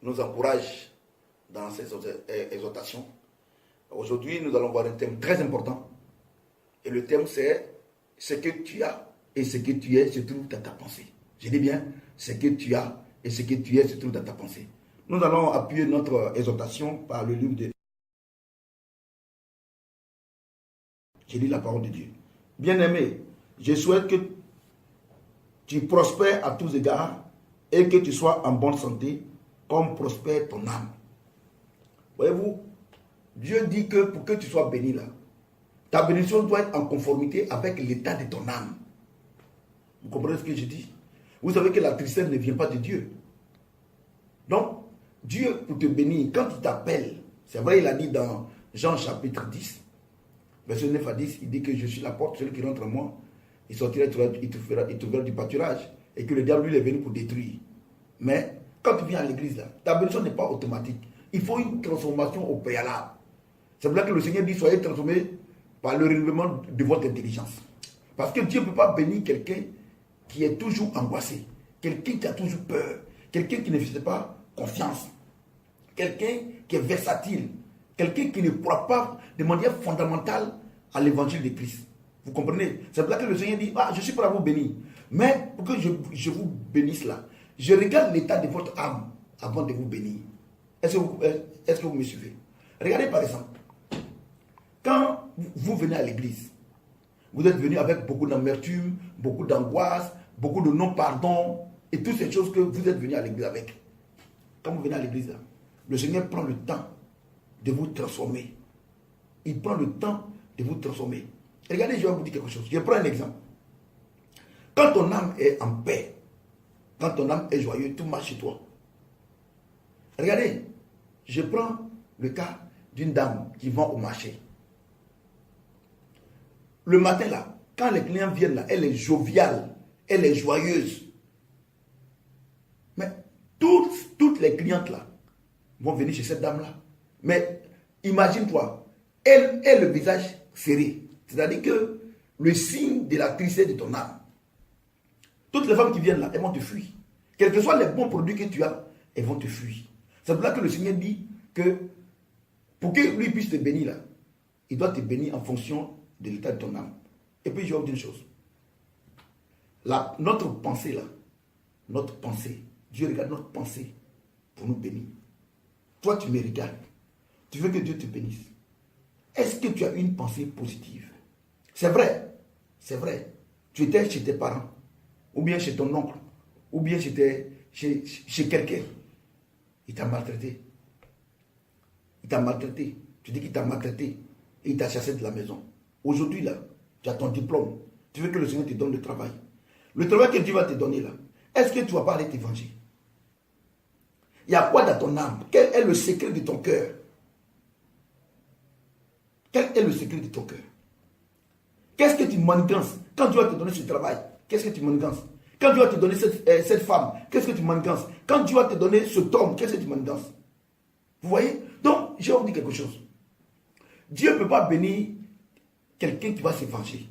nous encourage dans ces exhortations. Aujourd'hui, nous allons voir un thème très important. Et le thème, c'est ce que tu as et ce que tu es se trouve dans ta pensée. Je dis bien, ce que tu as et ce que tu es se trouve dans ta pensée. Nous allons appuyer notre exhortation par le livre de... Je lis la parole de Dieu. Bien-aimé, je souhaite que tu prospères à tous égards et que tu sois en bonne santé, comme prospère ton âme. Voyez-vous, Dieu dit que pour que tu sois béni là, ta bénédiction doit être en conformité avec l'état de ton âme. Vous comprenez ce que je dis? Vous savez que la tristesse ne vient pas de Dieu. Donc, Dieu, pour te bénir, quand il t'appelle, c'est vrai, il a dit dans Jean chapitre 10, verset 9 à 10, il dit que je suis la porte, celui qui rentre en moi, il sortira, il te verra du pâturage, et que le diable, lui, est venu pour détruire. Mais, quand tu viens à l'église, là, ta bénédiction n'est pas automatique. Il faut une transformation au préalable. C'est pour ça que le Seigneur dit, soyez transformés par le renouvellement de votre intelligence. Parce que Dieu ne peut pas bénir quelqu'un qui est toujours angoissé, quelqu'un qui a toujours peur, quelqu'un qui ne fait pas confiance, quelqu'un qui est versatile, quelqu'un qui ne croit pas de manière fondamentale à l'évangile de Christ. Vous comprenez? C'est pour ça que le Seigneur dit, je suis prêt à vous bénir. Mais pour que je vous bénisse là, je regarde l'état de votre âme avant de vous bénir. Est-ce que vous me suivez? Regardez par exemple, quand vous venez à l'église, vous êtes venu avec beaucoup d'amertume, beaucoup d'angoisse, beaucoup de non-pardon, et toutes ces choses que vous êtes venu à l'église avec. Quand vous venez à l'église, le Seigneur prend le temps de vous transformer. Il prend le temps de vous transformer. Regardez, je vais vous dire quelque chose. Je prends un exemple. Quand ton âme est en paix, quand ton âme est joyeuse, tout marche chez toi. Regardez, je prends le cas d'une dame qui vend au marché. Le matin là, quand les clients viennent là, elle est joviale, elle est joyeuse. Mais toutes les clientes là vont venir chez cette dame là. Mais imagine-toi, elle a le visage serré. C'est-à-dire que le signe de la tristesse de ton âme. Toutes les femmes qui viennent là, elles vont te fuir. Quels que soient les bons produits que tu as, elles vont te fuir. C'est pour ça que le Seigneur dit que pour que lui puisse te bénir là, il doit te bénir en fonction de l'état de ton âme. Et puis je vais vous dire une chose. Notre pensée là, notre pensée, Dieu regarde notre pensée pour nous bénir. Toi tu me regardes, tu veux que Dieu te bénisse. Est-ce que tu as une pensée positive? C'est vrai, tu étais chez tes parents, ou bien chez ton oncle, ou bien chez quelqu'un. Il t'a maltraité. Tu dis qu'il t'a maltraité et il t'a chassé de la maison. Aujourd'hui, là, tu as ton diplôme. Tu veux que le Seigneur te donne le travail. Le travail que Dieu va te donner, là, est-ce que tu vas pas aller t'évangéliser? Il y a quoi dans ton âme? Quel est le secret de ton cœur? Quel est le secret de ton cœur? Qu'est-ce que tu manigances quand Dieu va te donner ce travail? Qu'est-ce que tu manigances? Quand Dieu va te donner cette femme, qu'est-ce que tu manigances? Quand Dieu va te donner cet homme, qu'est-ce que tu manigances? Vous voyez? Donc, je vais vous dire quelque chose. Dieu ne peut pas bénir quelqu'un qui va se venger.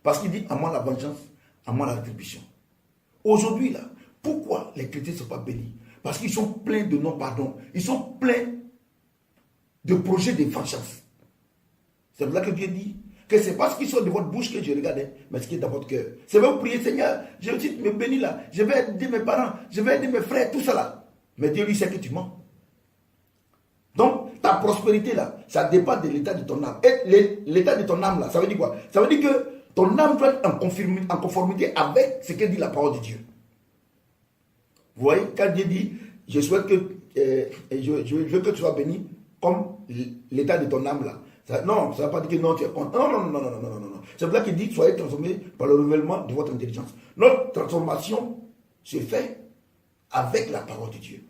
Parce qu'il dit, à moi la vengeance, à moi la rétribution. Aujourd'hui, là, pourquoi les chrétiens ne sont pas bénis? Parce qu'ils sont pleins de non-pardon. Ils sont pleins de projets de vengeance. C'est pour ça que Dieu dit que c'est pas ce qui sort de votre bouche que je regarde, mais ce qui est dans votre cœur. C'est vrai, vous priez, Seigneur, je vais me bénir là, je vais aider mes parents, je vais aider mes frères, tout ça là. Mais Dieu lui sait que tu mens. Donc, ta prospérité là, ça dépend de l'état de ton âme. Et l'état de ton âme là, ça veut dire quoi? Ça veut dire que ton âme doit être en conformité avec ce que dit la parole de Dieu. Vous voyez, quand Dieu dit, je souhaite que, je veux que tu sois béni, comme l'état de ton âme là. Non, ça ne veut pas dire que non, tu es contre. Non. C'est pour ça qu'il dit, soyez transformés par le renouvellement de votre intelligence. Notre transformation se fait avec la parole de Dieu.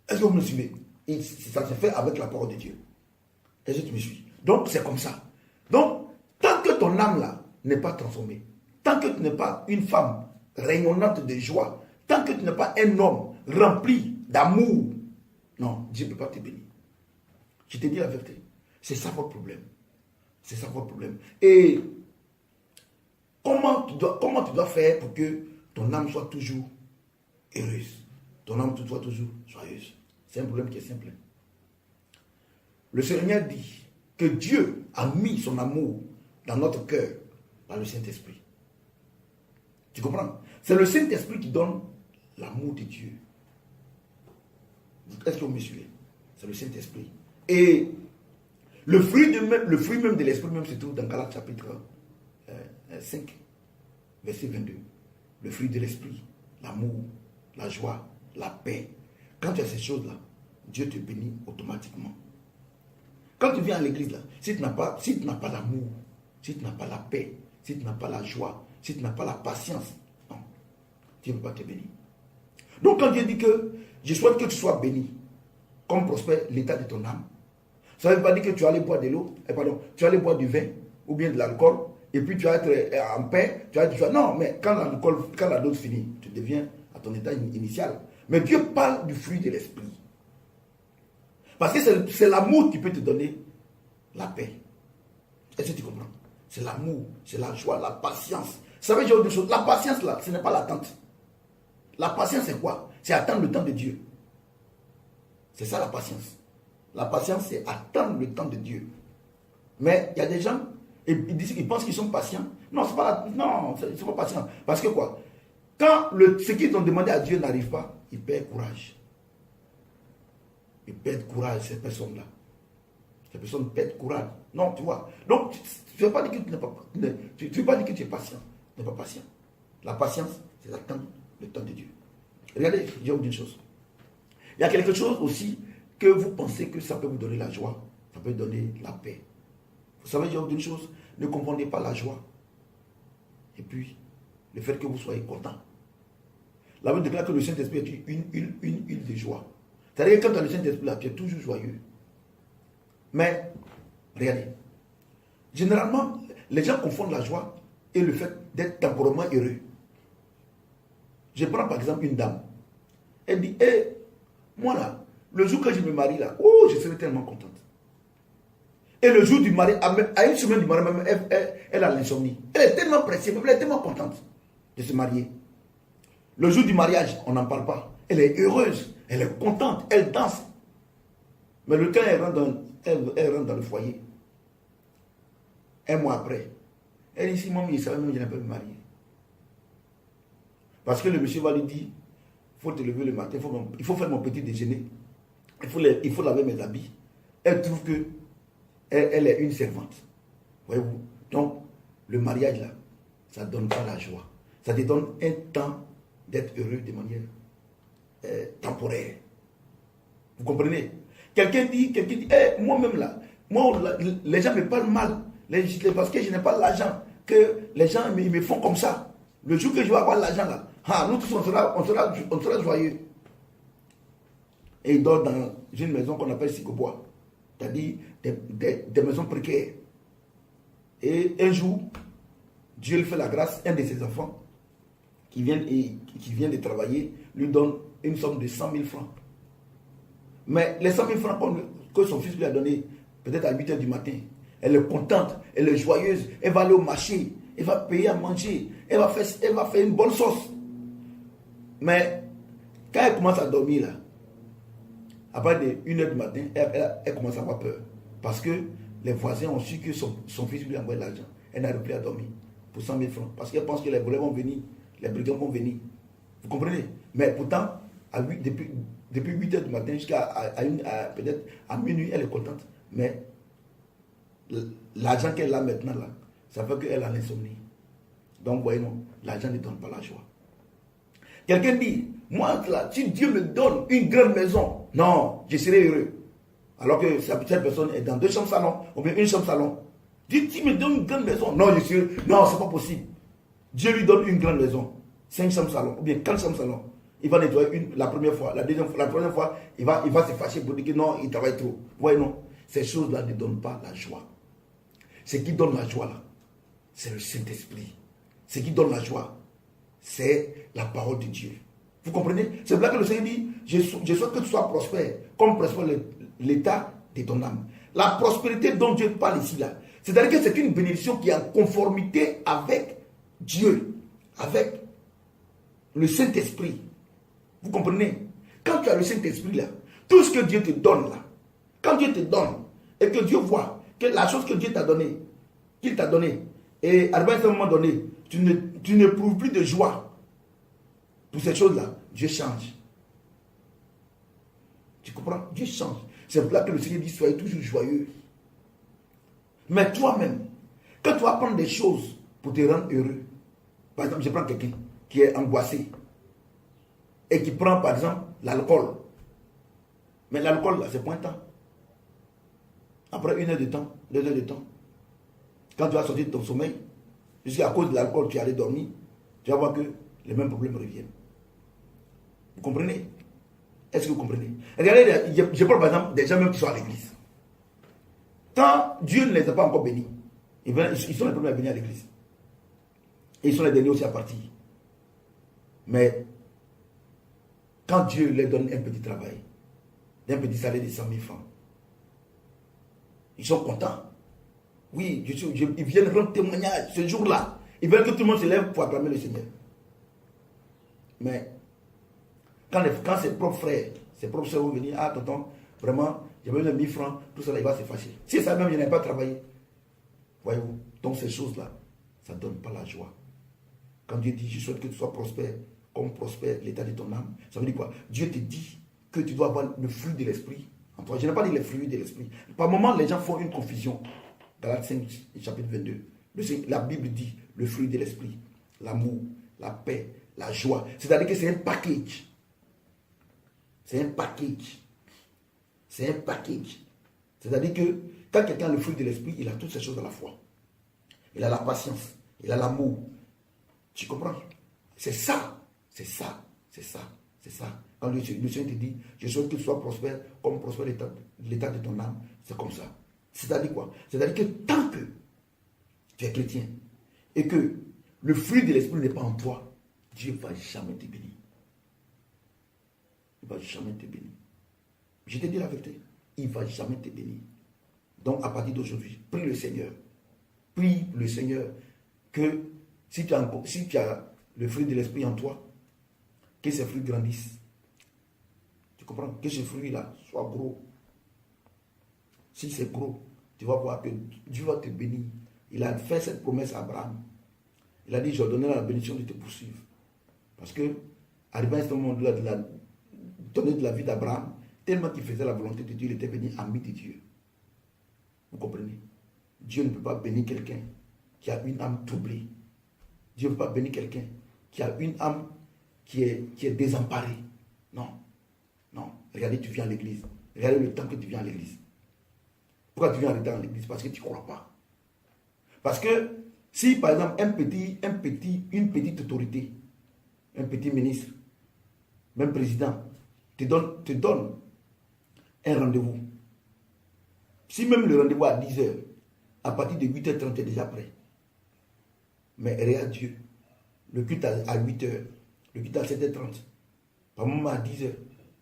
Est-ce que vous me suivez? Ça se fait avec la parole de Dieu. Est-ce que tu me suis? Donc, c'est comme ça. Donc, tant que ton âme là n'est pas transformée, tant que tu n'es pas une femme rayonnante de joie, tant que tu n'es pas un homme rempli d'amour, non, Dieu ne peut pas te bénir. Je te dis la vérité. C'est ça votre problème. C'est ça votre problème. Et comment tu dois faire pour que ton âme soit toujours heureuse? ton âme soit toujours joyeuse. C'est un problème qui est simple. Le Seigneur dit que Dieu a mis son amour dans notre cœur par le Saint-Esprit. Tu comprends? C'est le Saint-Esprit qui donne l'amour de Dieu. Est-ce que vous me suivez? C'est le Saint-Esprit. Et le fruit même de l'Esprit même se trouve dans Galates chapitre 5, verset 22. Le fruit de l'Esprit, l'amour, la joie, la paix. Quand tu as ces choses-là, Dieu te bénit automatiquement. Quand tu viens à l'église, là, si tu n'as pas l'amour, si tu n'as pas la paix, si tu n'as pas la joie, si tu n'as pas la patience, non, Dieu ne peut pas te bénir. Donc quand Dieu dit que je souhaite que tu sois béni, comme prospère l'état de ton âme, ça ne veut pas dire que tu vas aller boire de l'eau, tu vas aller boire du vin ou bien de l'alcool, et puis tu vas être en paix, non, mais quand la dose finit, tu deviens à ton état initial. Mais Dieu parle du fruit de l'esprit. Parce que c'est l'amour qui peut te donner la paix. Est-ce que tu comprends? C'est l'amour, c'est la joie, la patience. Ça veut dire autre chose. La patience, là, ce n'est pas l'attente. La patience, c'est quoi? C'est attendre le temps de Dieu. C'est ça la patience. La patience, c'est attendre le temps de Dieu. Mais il y a des gens, ils pensent qu'ils sont patients. Non, ils ne sont pas patients. Parce que quoi? Quand ce qu'ils ont demandé à Dieu n'arrive pas, ils perdent courage. Ils perdent courage, ces personnes-là. Ces personnes perdent courage. Non, tu vois. Donc, tu ne veux pas dire que tu n'es pas, tu veux pas dire que tu es patient. Tu n'es pas patient. La patience, c'est attendre le temps de Dieu. Regardez, je vais vous dire une chose. Il y a quelque chose aussi que vous pensez que ça peut vous donner la joie. Ça peut donner la paix. Vous savez, je vais vous dire une chose. Ne confondez pas la joie. Et puis, le fait que vous soyez content. La Bible déclare que le Saint-Esprit est une huile de joie. C'est-à-dire que quand tu as le Saint-Esprit là, tu es toujours joyeux. Mais, regardez, généralement, les gens confondent la joie et le fait d'être temporairement heureux. Je prends par exemple une dame. Elle dit, moi là, le jour que je me marie là, oh, je serai tellement contente. Et le jour du mariage, à une semaine du mariage, même, elle a l'insomnie. Elle est tellement pressée, elle est tellement contente de se marier. Le jour du mariage, on n'en parle pas. Elle est heureuse, elle est contente, elle danse. Mais le temps, elle rentre dans le foyer. Un mois après, elle dit, si maman, il savait même que je n'ai pas me marier. Parce que le monsieur va lui dire, il faut te lever le matin, il faut faire mon petit déjeuner, il faut laver mes habits. Elle trouve que elle est une servante. Voyez-vous? Donc, le mariage là, ça ne donne pas la joie. Ça te donne un temps d'être heureux de manière temporaire. Vous comprenez? Quelqu'un dit, moi-même là, les gens me parlent mal, parce que je n'ai pas l'argent, que les gens me font comme ça. Le jour que je vais avoir l'argent là, nous tous on sera joyeux. Et il dort dans une maison qu'on appelle Sicobois, c'est-à-dire des maisons précaires. Et un jour, Dieu lui fait la grâce, un de ses enfants, qui vient de travailler, lui donne une somme de 100 000 francs. Mais les 100 000 francs que son fils lui a donné, peut-être à 8 h du matin, elle est contente, elle est joyeuse, elle va aller au marché, elle va payer à manger, elle va faire une bonne sauce. Mais quand elle commence à dormir là, à partir de 1 h du matin, elle commence à avoir peur. Parce que les voisins ont su que son fils lui a envoyé l'argent. Elle n'arrive plus à dormir pour 100 000 francs. Parce qu'elle pense que les voleurs vont venir, les brigands vont venir. Vous comprenez? Mais pourtant, depuis 8 h du matin jusqu'à peut-être à minuit, elle est contente. Mais l'argent qu'elle a maintenant, là, ça fait qu'elle a l'insomnie. Donc, voyez-nous, l'argent ne donne pas la joie. Quelqu'un dit, moi, là, si Dieu me donne une grande maison, non, je serai heureux. Alors que cette personne est dans 2 chambres salon, ou bien 1 chambre salon. Dieu me donne une grande maison, non, je suis heureux. Non, c'est pas possible. Dieu lui donne une grande maison, 5 chambres salon, ou bien 4 chambres salon. Il va nettoyer la première fois, la première fois, il va se fâcher pour dire que non, il travaille trop. Voyez, non, ces choses-là ne donnent pas la joie. Ce qui donne la joie, là, c'est le Saint-Esprit. Ce qui donne la joie, c'est la parole de Dieu. Vous comprenez? C'est pour ça que le Seigneur dit, je souhaite que tu sois prospère, comme prospère l'état de ton âme. La prospérité dont Dieu parle ici, là, c'est-à-dire que c'est une bénédiction qui est en conformité avec Dieu, avec le Saint-Esprit. Vous comprenez? Quand tu as le Saint-Esprit là, tout ce que Dieu te donne là, quand Dieu te donne, et que Dieu voit que la chose que Dieu t'a donnée, qu'il t'a donnée, et à un moment donné, tu n'éprouves plus de joie pour ces choses-là, Dieu change. Tu comprends? Dieu change. C'est pour là que le Seigneur dit, soyez toujours joyeux. Mais toi-même, quand tu vas prendre des choses pour te rendre heureux, par exemple, je prends quelqu'un qui est angoissé et qui prend, par exemple, l'alcool. Mais l'alcool, là, c'est pointant. Après 1 heure de temps, 2 heures de temps, quand tu vas sortir de ton sommeil, jusqu'à cause de l'alcool, tu allais dormir, tu vas voir que les mêmes problèmes reviennent. Vous comprenez? Est-ce que vous comprenez? Regardez, je parle par exemple des gens même qui sont à l'église. Quand Dieu ne les a pas encore bénis, ils sont les premiers à venir à l'église. Et ils sont les derniers aussi à partir. Mais quand Dieu leur donne un petit travail, un petit salaire de 100 000 francs, ils sont contents. Oui, ils viennent rendre témoignage ce jour-là. Ils veulent que tout le monde se lève pour acclamer le Seigneur. Mais quand ses propres frères, ses propres soeurs vont venir, ah tonton, vraiment, j'ai besoin de 1000 francs, tout ça là, il va se fâcher. Si ça même, il n'a pas travaillé. Voyez-vous, donc ces choses-là, ça ne donne pas la joie. Quand Dieu dit, je souhaite que tu sois prospère, comme prospère l'état de ton âme, ça veut dire quoi? Dieu te dit que tu dois avoir le fruit de l'esprit en toi. Je n'ai pas dit les fruits de l'esprit. Par moments, les gens font une confusion. Galates 5, chapitre 22. La Bible dit le fruit de l'esprit, l'amour, la paix, la joie. C'est-à-dire que c'est un package. C'est un package. C'est un package. C'est-à-dire que quand quelqu'un a le fruit de l'esprit, il a toutes ces choses à la fois. Il a la patience, il a l'amour. Tu comprends? C'est ça. C'est ça. C'est ça. C'est ça. Quand le Seigneur te dit, je souhaite que tu sois prospère, comme prospère l'état de ton âme, c'est comme ça. C'est-à-dire quoi? C'est-à-dire que tant que tu es chrétien et que le fruit de l'esprit n'est pas en toi, Dieu ne va jamais te bénir. Il ne va jamais te bénir. Je te dis la vérité. Il ne va jamais te bénir. Donc, à partir d'aujourd'hui, prie le Seigneur. Prie le Seigneur que si tu as le fruit de l'esprit en toi, que ces fruits grandissent. Tu comprends? Que ce fruit-là soit gros. Si c'est gros, tu vas voir que Dieu va te bénir. Il a fait cette promesse à Abraham. Il a dit, je donnerai la bénédiction de te poursuivre. Parce que, arrivé à ce moment-là, donner de la vie d'Abraham, tellement qu'il faisait la volonté de Dieu, il était venu ami de Dieu. Vous comprenez? Dieu ne peut pas bénir quelqu'un qui a une âme troublée. Dieu ne peut pas bénir quelqu'un qui a une âme qui est désemparée. Non. Non. Regardez, tu viens à l'église. Regardez le temps que tu viens à l'église. Pourquoi tu viens en retard à l'église? Parce que tu ne crois pas. Parce que si, par exemple, une petite autorité, un petit ministre, même président, te donne un rendez-vous. Si même le rendez-vous à 10 h, à partir de 8h30, tu es déjà prêt. Mais regarde Dieu. Le culte à 8 h, le culte à 7h30, par moment à 10 h,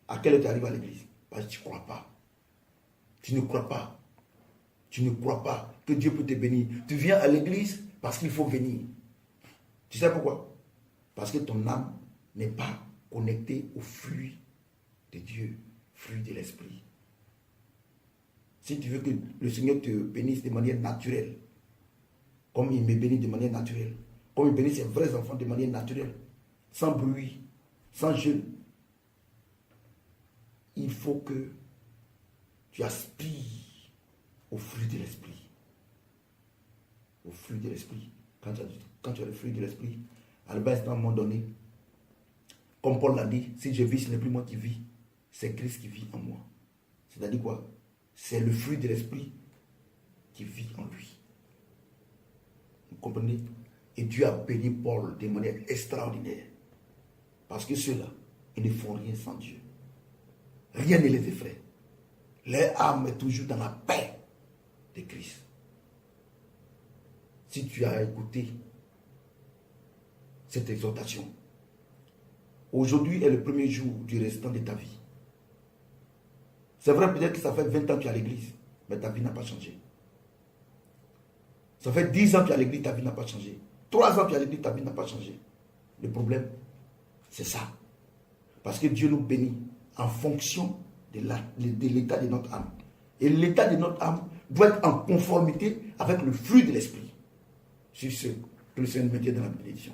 à quelle heure tu arrives à l'église? Parce que tu ne crois pas. Tu ne crois pas. Tu ne crois pas que Dieu peut te bénir. Tu viens à l'église parce qu'il faut venir. Tu sais pourquoi? Parce que ton âme n'est pas connectée au fruit de Dieu, fruit de l'esprit. Si tu veux que le Seigneur te bénisse de manière naturelle, comme il me bénit de manière naturelle, comme il bénit ses vrais enfants de manière naturelle, sans bruit, sans jeûne, il faut que tu aspires au fruit de l'esprit. Au fruit de l'esprit. Quand tu as le fruit de l'esprit, à un moment donné, comme Paul l'a dit, si je vis, ce n'est plus moi qui vis, c'est Christ qui vit en moi. C'est-à-dire quoi? C'est le fruit de l'esprit qui vit en lui. Vous comprenez? Et Dieu a béni Paul de manière extraordinaire. Parce que ceux-là, ils ne font rien sans Dieu. Rien ne les effraie. Leur âme est toujours dans la paix de Christ. Si tu as écouté cette exhortation, aujourd'hui est le premier jour du restant de ta vie. C'est vrai, peut-être que ça fait 20 ans que tu es à l'église, mais ta vie n'a pas changé. Ça fait 10 ans que tu es à l'église, ta vie n'a pas changé. 3 ans que tu es à l'église, ta vie n'a pas changé. Le problème, c'est ça. Parce que Dieu nous bénit en fonction de l'état de notre âme. Et l'état de notre âme doit être en conformité avec le flux de l'esprit. C'est ce que le Seigneur met dans la bénédiction.